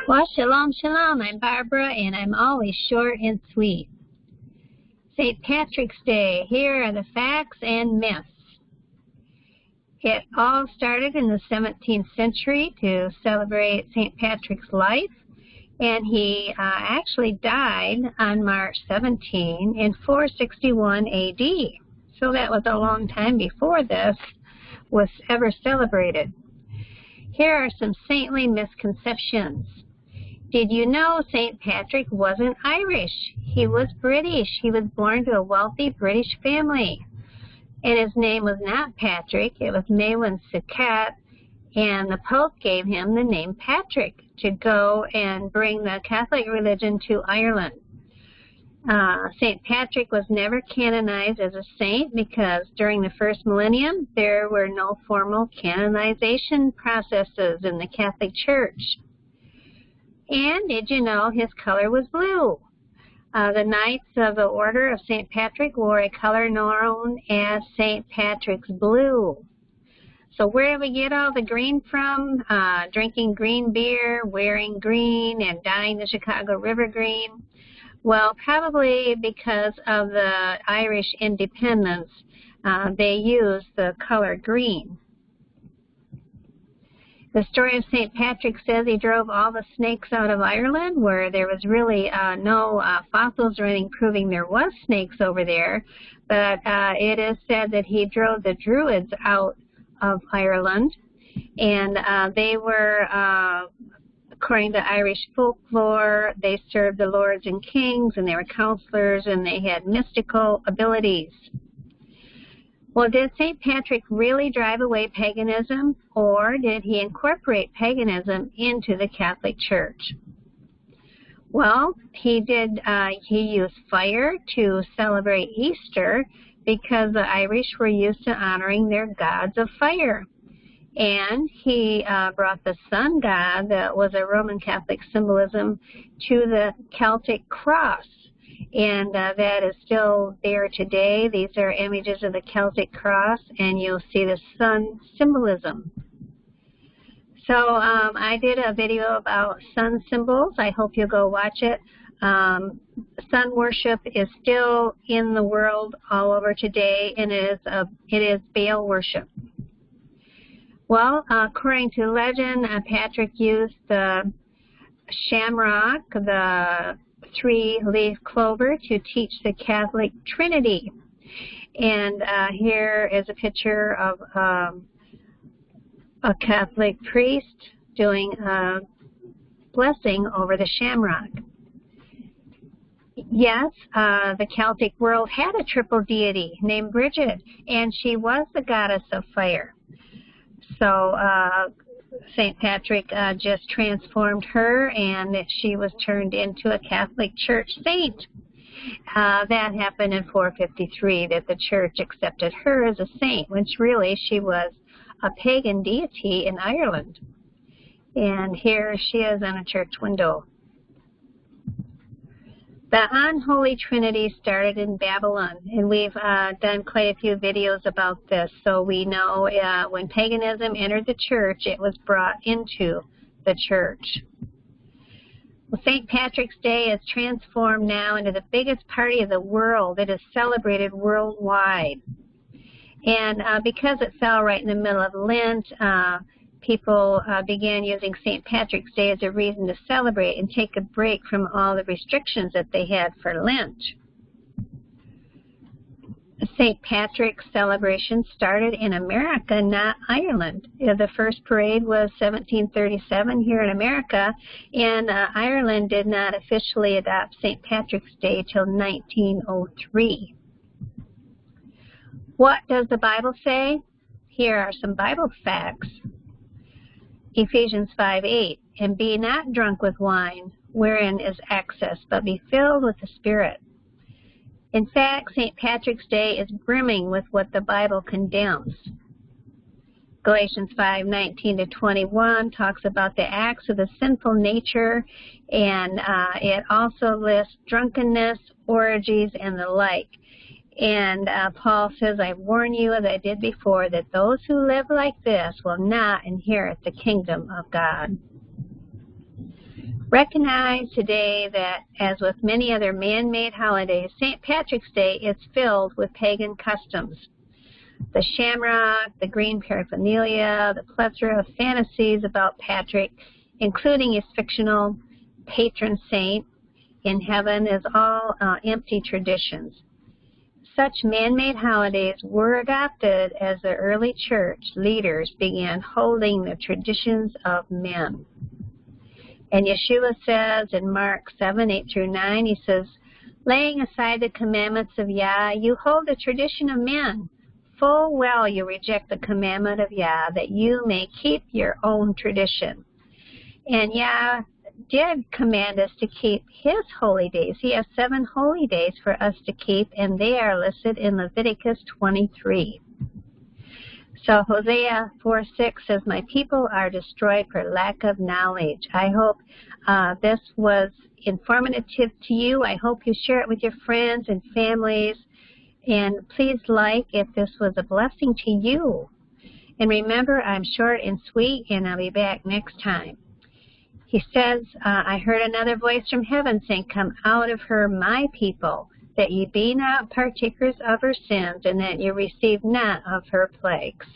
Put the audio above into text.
Well, shalom, shalom. I'm Barbara, and I'm always short and sweet. St. Patrick's Day. Here are the facts and myths. It all started in the 17th century to celebrate St. Patrick's life, and he actually died on March 17 in 461 A.D. So that was a long time before this was ever celebrated. Here are some saintly misconceptions. Did you know St. Patrick wasn't Irish? He was British. He was born to a wealthy British family. And his name was not Patrick. It was Maewyn Succat. And the Pope gave him the name Patrick to go and bring the Catholic religion to Ireland. St. Patrick was never canonized as a saint because during the first millennium, there were no formal canonization processes in the Catholic Church. And did you know his color was blue? The Knights of the Order of St. Patrick wore a color known as St. Patrick's Blue. So where do we get all the green from? Drinking green beer, wearing green, and dyeing the Chicago River green? Well, probably because of the Irish independence, they used the color green. The story of St. Patrick says he drove all the snakes out of Ireland, where there was really no fossils or anything proving there was snakes over there. But it is said that he drove the Druids out of Ireland, and they were, according to Irish folklore, they served the lords and kings, and they were counselors, and they had mystical abilities. Well, did St. Patrick really drive away paganism, or did he incorporate paganism into the Catholic Church? Well, he did. He used fire to celebrate Easter because the Irish were used to honoring their gods of fire. And he brought the sun god, that was a Roman Catholic symbolism, to the Celtic cross. And that is still there today. These are images of the Celtic cross, and you'll see the sun symbolism. So I did a video about sun symbols. I hope you'll go watch it. Sun worship is still in the world all over today, and it is Baal worship. Well, according to legend, Patrick used the shamrock, the three-leaf clover, to teach the Catholic Trinity. And here is a picture of a Catholic priest doing a blessing over the shamrock. Yes, the Celtic world had a triple deity named Bridget, and she was the goddess of fire. So St. Patrick just transformed her, and she was turned into a Catholic Church saint. That happened in 453, that the Church accepted her as a saint, which really she was a pagan deity in Ireland. And here she is on a church window. The unholy trinity started in Babylon, and we've done quite a few videos about this. So we know when paganism entered the church, it was brought into the church. Well, St. Patrick's Day is transformed now into the biggest party of the world. It is celebrated worldwide. And because it fell right in the middle of Lent, people began using St. Patrick's Day as a reason to celebrate and take a break from all the restrictions that they had for Lent. St. Patrick's celebration started in America, not Ireland. The first parade was 1737 here in America, and Ireland did not officially adopt St. Patrick's Day till 1903. What does the Bible say? Here are some Bible facts. Ephesians 5:8, and be not drunk with wine, wherein is excess, but be filled with the Spirit. In fact, St. Patrick's Day is brimming with what the Bible condemns. Galatians 5:19-21 talks about the acts of the sinful nature, and it also lists drunkenness, orgies, and the like. And Paul says, I warn you, as I did before, that those who live like this will not inherit the kingdom of God. Recognize today that, as with many other man-made holidays, St. Patrick's Day is filled with pagan customs. The shamrock, the green paraphernalia, the plethora of fantasies about Patrick, including his fictional patron saint in heaven, is all empty traditions. Such man-made holidays were adopted as the early church leaders began holding the traditions of men. And Yeshua says in Mark 7:8-9, he says, laying aside the commandments of Yah, you hold the tradition of men. Full well you reject the commandment of Yah, that you may keep your own tradition. And Yah did command us to keep his holy days. He has 7 holy days for us to keep, and they are listed in Leviticus 23. So Hosea 4:6 says, my people are destroyed for lack of knowledge. I hope this was informative to you. I hope you share it with your friends and families. And please like if this was a blessing to you. And remember, I'm short and sweet, and I'll be back next time. He says, I heard another voice from heaven saying, come out of her, my people, that ye be not partakers of her sins, and that ye receive not of her plagues.